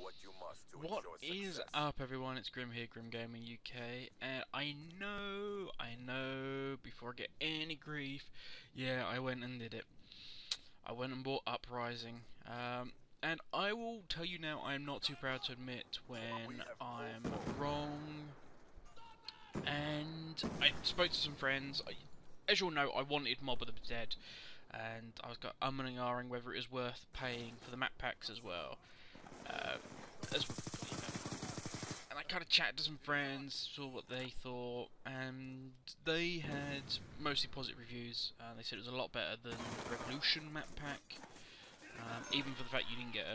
What is up, everyone? It's Grim here, Grim Gaming UK, and I know, before I get any grief, yeah, I went and did it. I went and bought Uprising, and I will tell you now, I'm not too proud to admit when I'm wrong, and I spoke to some friends. As you all know, I wanted Mob of the Dead, and I was got umming and ahhing whether it was worth paying for the map packs as well. And I kind of chatted to some friends, saw what they thought, and they had mostly positive reviews. They said it was a lot better than the Revolution map pack, even for the fact you didn't get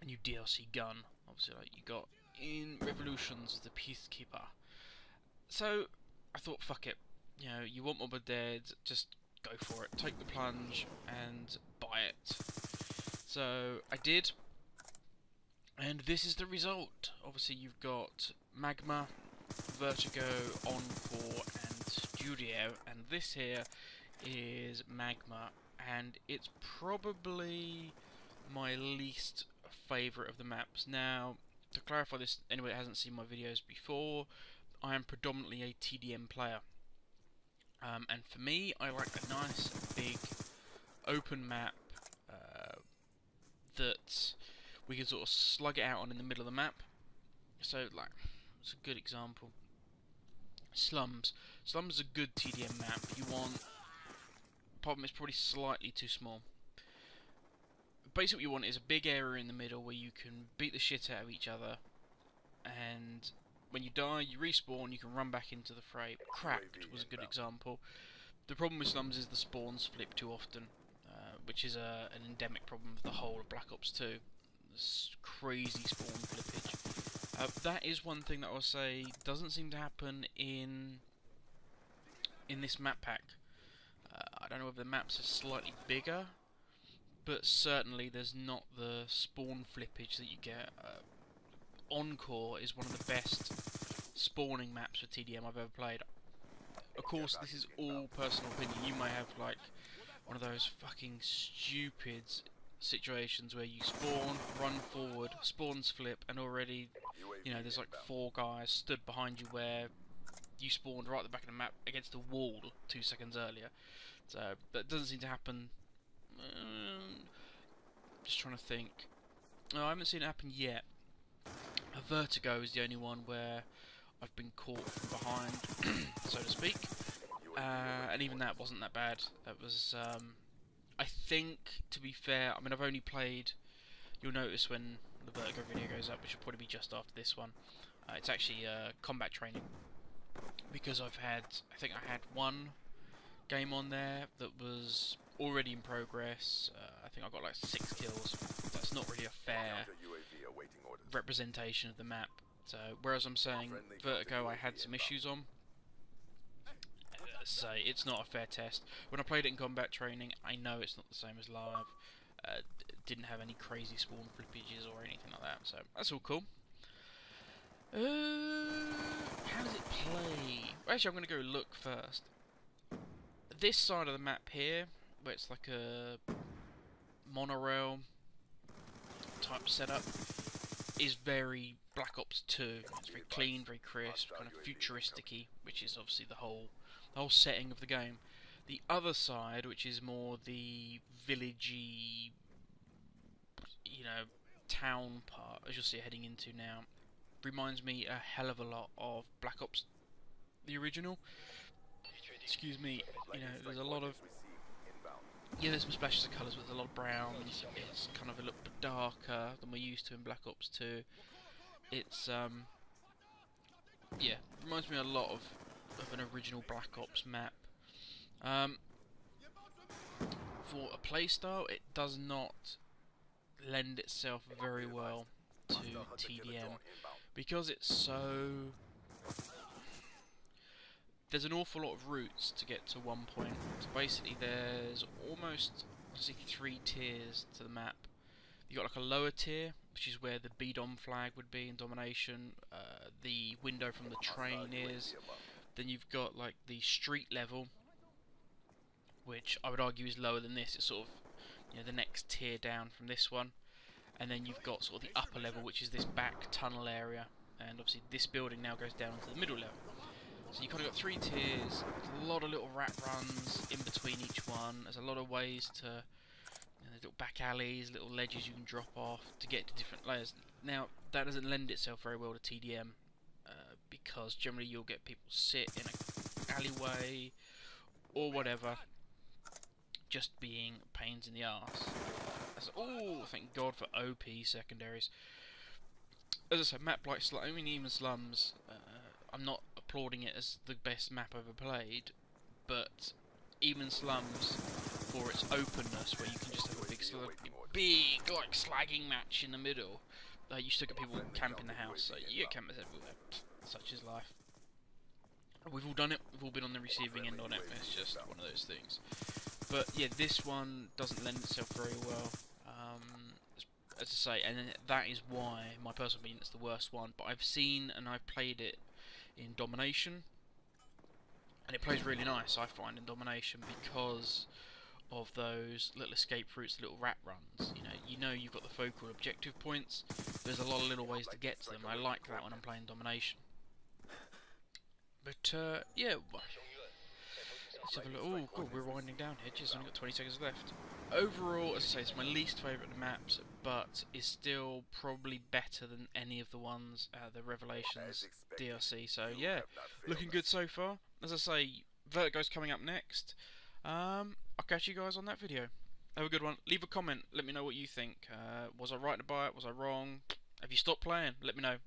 a new DLC gun, obviously, like you got in Revolutions, the Peacekeeper. So I thought, fuck it, you know, you want Mob of the Dead, just go for it, take the plunge and buy it. So I did. And this is the result. Obviously you've got MAGMA, Vertigo, Encore and Studio, and this here is MAGMA, and it's probably my least favourite of the maps. Now, to clarify this, anyone that hasn't seen my videos before, I am predominantly a TDM player. And for me, I like a nice big open map that we can sort of slug it out on in the middle of the map. So, like, it's a good example. Slums. Slums is a good TDM map. You want... Problem is probably slightly too small. Basically what you want is a big area in the middle where you can beat the shit out of each other, and when you die, you respawn, you can run back into the fray. Cracked was a good example. The problem with slums is the spawns flip too often, which is an endemic problem of the whole of Black Ops 2. This crazy spawn flippage. That is one thing that I'll say doesn't seem to happen in this map pack. I don't know if the maps are slightly bigger, but certainly there's not the spawn flippage that you get. Encore is one of the best spawning maps for TDM I've ever played. Of course, this is all personal opinion. You may have like one of those fucking stupid situations where you spawn, run forward, spawns flip, and already, you know, there's like 4 guys stood behind you where you spawned right at the back of the map against a wall 2 seconds earlier. So that doesn't seem to happen. Just trying to think. No, I haven't seen it happen yet. A Vertigo is the only one where I've been caught from behind, so to speak. And even that wasn't that bad. That was, I think, to be fair, I mean, I've only played... You'll notice when the Vertigo video goes up, which will probably be just after this one. It's actually combat training. Because I've had, I think I had one game on there that was already in progress. I think I got like 6 kills. That's not really a fair representation of the map. So, whereas I'm saying Vertigo I had some issues on, so it's not a fair test. When I played it in combat training, I know it's not the same as live. Didn't have any crazy spawn flippages or anything like that, so that's all cool. How does it play? Well, actually, I'm going to go look first. This side of the map here, where it's like a monorail type setup, is very Black Ops 2. It's very clean, very crisp, kind of futuristic-y, which is obviously the whole setting of the game. The other side, which is more the villagey, you know, town part, as you'll see heading into now, reminds me a hell of a lot of Black Ops, the original. Excuse me, you know, there's a lot of... Yeah, there's some splashes of colours, but there's a lot of browns. It's kind of a little bit darker than we're used to in Black Ops 2. It's, yeah, reminds me a lot of an original Black Ops map. For a playstyle, it does not lend itself very well to TDM, because it's so... There's an awful lot of routes to get to one point. So basically there's almost, let's say, 3 tiers to the map. You've got like a lower tier, which is where the B-Dom flag would be in Domination, the window from the train is. Then you've got like the street level, which I would argue is lower than this. It's sort of, you know, the next tier down from this one. and then you've got sort of the upper level, which is this back tunnel area, and obviously this building now goes down into the middle level. So you kind of got 3 tiers, a lot of little rat runs in between each one. There's a lot of ways to, there's little back alleys, little ledges you can drop off to get to different layers. Now that doesn't lend itself very well to TDM, because generally you'll get people sit in an alleyway or whatever, just being pains in the arse. Oh, thank God for OP secondaries. As I said, map like I mean, even Slums, I'm not applauding it as the best map ever played, but even Slums, for its openness, where you can just have a big like slagging match in the middle, you still get people camping the house. So you get campers everywhere. Such is life. We've all done it. We've all been on the receiving end on it. It's just one of those things. But yeah, this one doesn't lend itself very well. As I say, and that is why, my personal opinion, it's the worst one. But I've seen and I've played it in Domination, and it plays really nice, I find, in Domination, because of those little escape routes, little rat runs. You know you've got the focal objective points. There's a lot of little ways to get to them. I like that when I'm playing Domination. But yeah. Let's have a look. Oh, God, we're winding down here. Just only got 20 seconds left. Overall, as I say, it's my least favourite of the maps, but is still probably better than any of the ones, the Revelations DLC. So yeah, looking good so far. As I say, Vertigo's coming up next. I'll catch you guys on that video. Have a good one. Leave a comment. Let me know what you think. Was I right to buy it? Was I wrong? Have you stopped playing? Let me know.